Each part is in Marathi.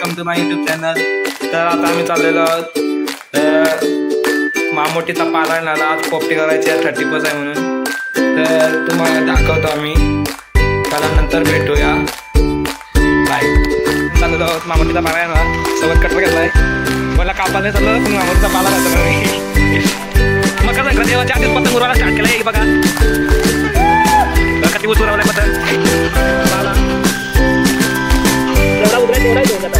Welcome to my YouTube channel. तर आता आम्ही चाललेलो आहोत मामोटीचा पाला नाला। आज पोपटी करायची आहे, 30+ आहे म्हणून। तर तुम्हाला दाखवतो आम्ही, त्याला नंतर भेटूया। बाय। चाललेलो आहोत मामोटीचा पाला नाला, सोबत कटरा घेतलाय। मला कापायला चाललं पण मामोटीचा पाला घातला मी। मग कसं घर देवाच्या आधीच पतंग उडवायला स्टार्ट केला आहे बघा। किती उच उडवलाय पतंग पाला एवढा उडवायचा एवढा घेऊन जातात।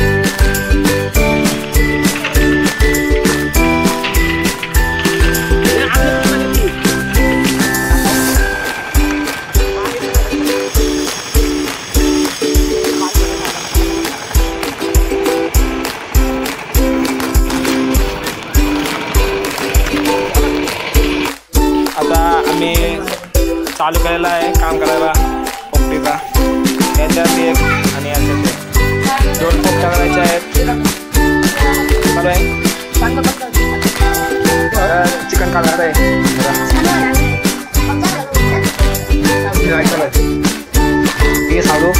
आता आम्ही चालू केलेला आहे काम करायला पोपटीचा। याच्यात एक आणि याच्यात 2 पोपट्या करायच्या आहेत। चालू आहे चिकन काढणार आहे। हे साडू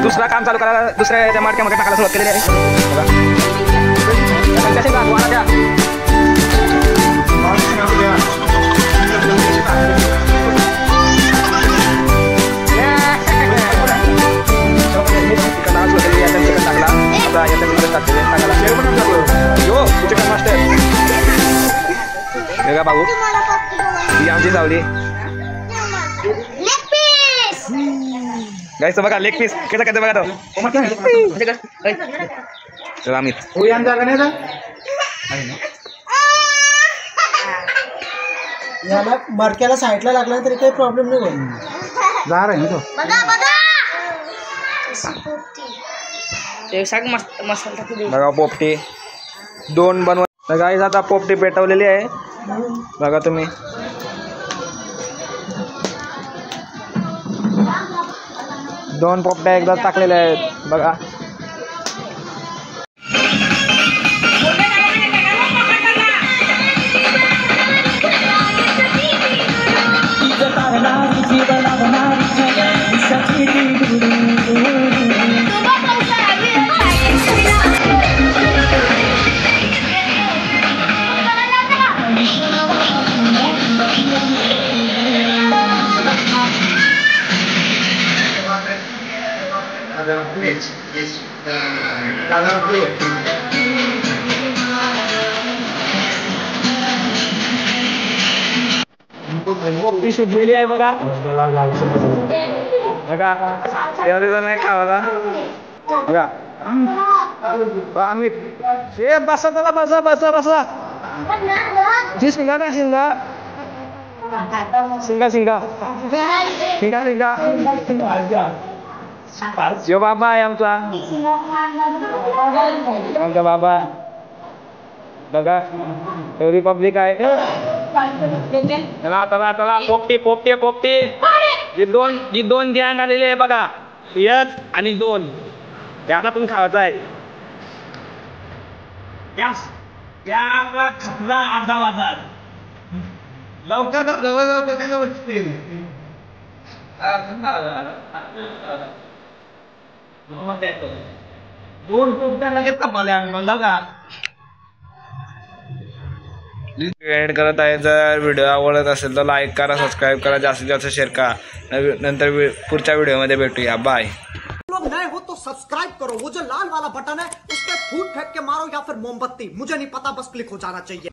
दुसरा काम चालू करायला, दुसऱ्या माडक्यामध्ये टाकायला सुरुवात केलेली आहे। बाबू ही आमची सावली गाईस बघा, लेग पीस कसं करते बघा तो अमित। याला मडक्याला साईडला लागला तरी काही प्रॉब्लेम नाही होत। जा रे तो बघा पोपटी 2 बनव। गाईस आता पोपटी पेटवलेली आहे बघा तुम्ही। दोन पोपट्या एकदा टाकलेल्या आहेत बघा। पोपटी शिजलेली आहे बघा बघा। एवढे जण नाही खावाला बघा। अमित हे बसा त्याला, बसा बसा बसा। जी शिंगा का शिंगा शिंगा शिंगा शिंगा शिंगा यो बाबा आहे आमचा बाबा बघा। एवढी पब्लिक आहे। चला चला चला पोपटी पोपटी पोपटी जी दोन गँग आलेली आहे बघा, 1 आणि 2 त्याला पण खावायचं आहे। दोन पोपट्या लगेच कमाल्या का एड करत आहे। जर व्हिडिओ आवडत असेल तर लाईक करा, सबस्क्राईब करा, जास्तीत जास्त शेअर करा। नंतर पुढच्या व्हिडिओमध्ये भेटूया। बाय। लोग नए हो तो सब्सक्राइब करो, वो जो लाल वाला बटन है उस पर फूट फेंक के मारो या फिर मोमबत्ती, मुझे नहीं पता, बस क्लिक हो जाना चाहिए।